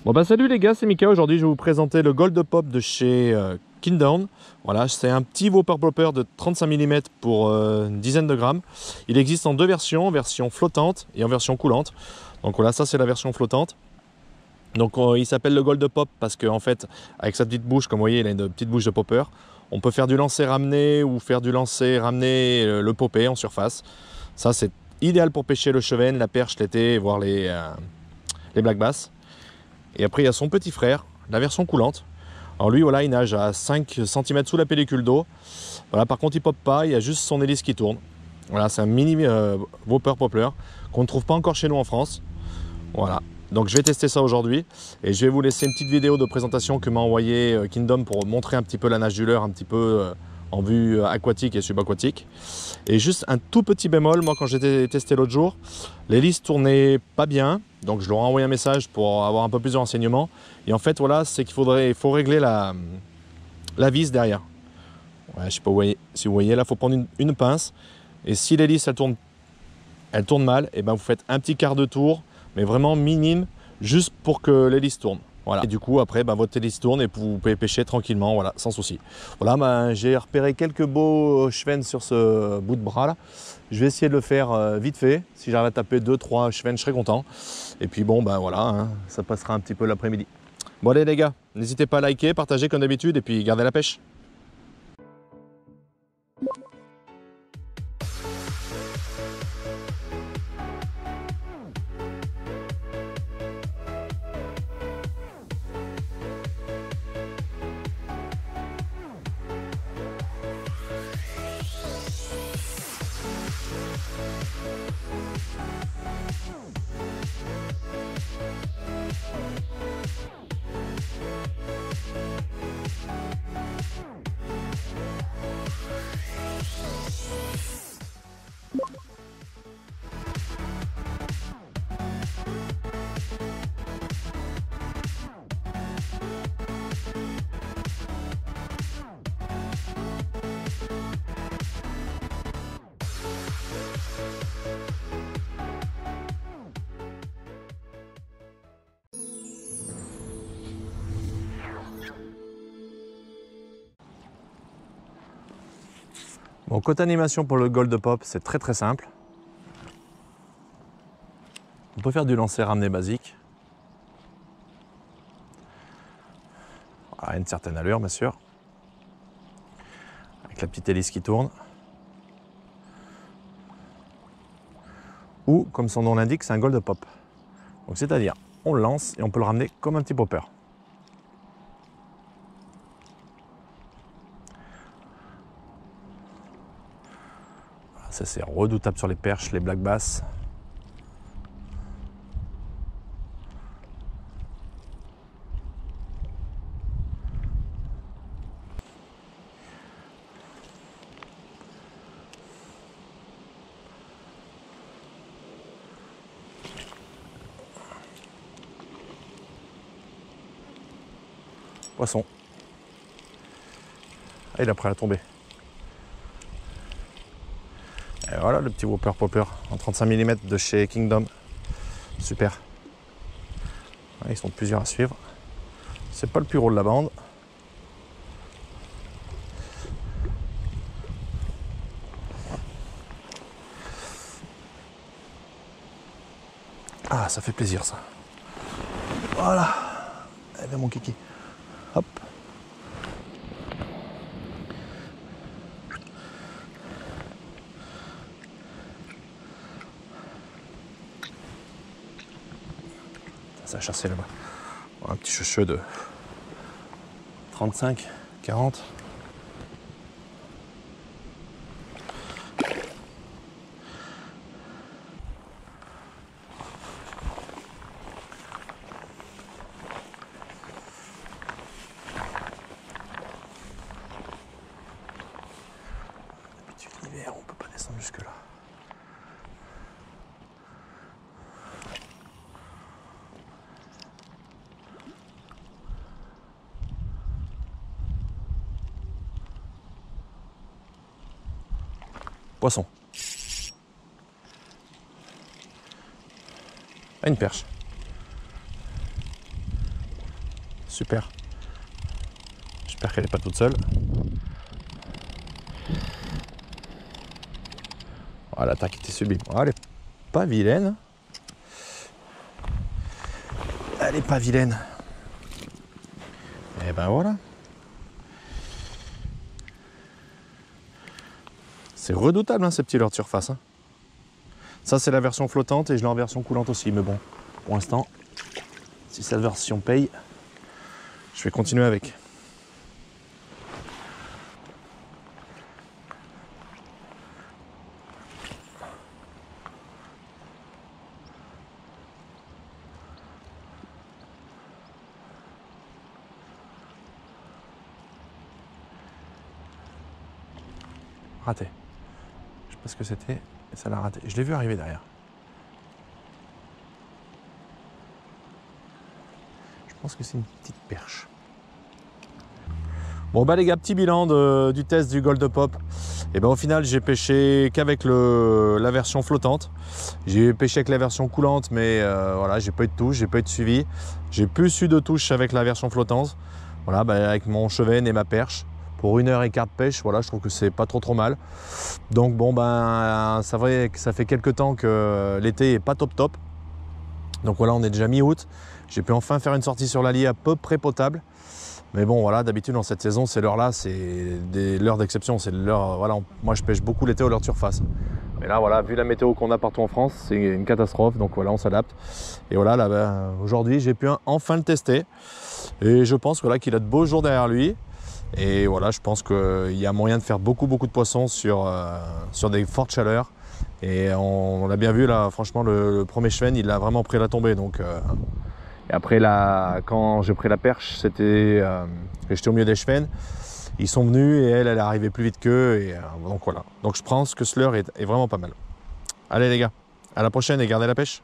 Bon bah salut les gars, c'est Mika. Aujourd'hui je vais vous présenter le Gold Pop de chez Kingdom. Voilà, c'est un petit Whopper Plopper de 35 mm pour une dizaine de grammes. Il existe en deux versions, version flottante et en version coulante. Donc voilà, ça c'est la version flottante. Donc il s'appelle le Gold Pop parce qu'en fait, avec sa petite bouche, comme vous voyez, il a une petite bouche de popper. On peut faire du lancer-ramener ou faire du lancer-ramener le popper en surface. Ça c'est idéal pour pêcher le chevenne, la perche l'été, voire les black bass. Et après, il y a son petit frère, la version coulante. Alors lui, voilà, il nage à 5 cm sous la pellicule d'eau. Voilà, par contre, il ne pop pas, il y a juste son hélice qui tourne. Voilà, c'est un mini Whopper Popper qu'on ne trouve pas encore chez nous en France. Voilà, donc je vais tester ça aujourd'hui. Et je vais vous laisser une petite vidéo de présentation que m'a envoyé Kingdom pour montrer un petit peu la nage du leurre, un petit peu en vue aquatique et subaquatique. Et juste un tout petit bémol, moi quand j'ai testé l'autre jour, l'hélice tournait pas bien, donc je leur ai envoyé un message pour avoir un peu plus de renseignements. Et en fait voilà, c'est qu'il faut régler la vis derrière. Ouais, je ne sais pas si vous voyez, là il faut prendre une pince, et si l'hélice elle tourne mal, et ben vous faites un petit quart de tour, mais vraiment minime, juste pour que l'hélice tourne. Voilà. Et du coup, après, votre hélice tourne et vous pouvez pêcher tranquillement, voilà, sans souci. Voilà, j'ai repéré quelques beaux chevennes sur ce bout de bras là. Je vais essayer de le faire vite fait. Si j'arrive à taper 2-3 chevennes, je serai content. Et puis bon, voilà, hein, ça passera un petit peu l'après-midi. Bon allez les gars, n'hésitez pas à liker, partager comme d'habitude et puis gardez la pêche. Bon, côté animation pour le Gold Pop, c'est très simple. On peut faire du lancer ramené basique. À une certaine allure, bien sûr. Avec la petite hélice qui tourne. Ou, comme son nom l'indique, c'est un Gold Pop. Donc c'est-à-dire, on le lance et on peut le ramener comme un petit popper. Ça c'est redoutable sur les perches, les black bass. Poisson. Ah, il est prêt à tomber. Et voilà le petit Whopper Popper en 35 mm de chez Kingdom. Super. Ouais, ils sont plusieurs à suivre. C'est pas le plus gros de la bande. Ah, ça fait plaisir ça. Voilà. Eh bien mon kiki. Hop. Ça a chassé là-bas. Un petit cheveu de 35, 40. Petit univers, on peut pas descendre jusque là. Poisson. Ah, une perche. super. J'espère qu'elle n'est pas toute seule. Oh, l'attaque était sublime. Oh, elle est pas vilaine. Elle est pas vilaine. Et ben voilà. C'est redoutable hein, ces petits leurres de surface. Hein. Ça c'est la version flottante et je l'ai en version coulante aussi. Mais bon, pour l'instant, si cette version paye, je vais continuer avec. Raté. Je sais pas ce que c'était, et ça l'a raté. Je l'ai vu arriver derrière. Je pense que c'est une petite perche. Bon bah les gars, petit bilan du test du Gold Pop. Et ben au final j'ai pêché qu'avec la version flottante. J'ai pêché avec la version coulante, mais voilà, j'ai pas eu de touche, j'ai pas eu de suivi. J'ai plus eu de touche avec la version flottante. Voilà, bah, avec mon cheven et ma perche. Pour 1h15 de pêche, voilà, je trouve que c'est pas trop mal. Donc bon ben c'est vrai que ça fait quelques temps que l'été est pas top. Donc voilà, on est déjà mi-août. J'ai pu enfin faire une sortie sur l'Allier à peu près potable. Mais bon voilà, d'habitude dans cette saison, ces leurres-là, c'est des leurres d'exception. C'est leurres, voilà, moi je pêche beaucoup l'été aux leurres de surface. Mais là voilà, vu la météo qu'on a partout en France, c'est une catastrophe. Donc voilà, on s'adapte. Et voilà, là, ben, aujourd'hui j'ai pu enfin le tester. Et je pense voilà, qu'il a de beaux jours derrière lui. Et voilà, je pense qu'il y a moyen de faire beaucoup de poissons sur des fortes chaleurs. Et on l'a bien vu là, franchement le premier cheven, il a vraiment pris la tombée. Donc, et après quand j'ai pris la perche, j'étais au milieu des chevens. Ils sont venus et elle est arrivée plus vite qu'eux. Et donc voilà. Donc je pense que ce leurre est vraiment pas mal. Allez les gars, à la prochaine et gardez la pêche.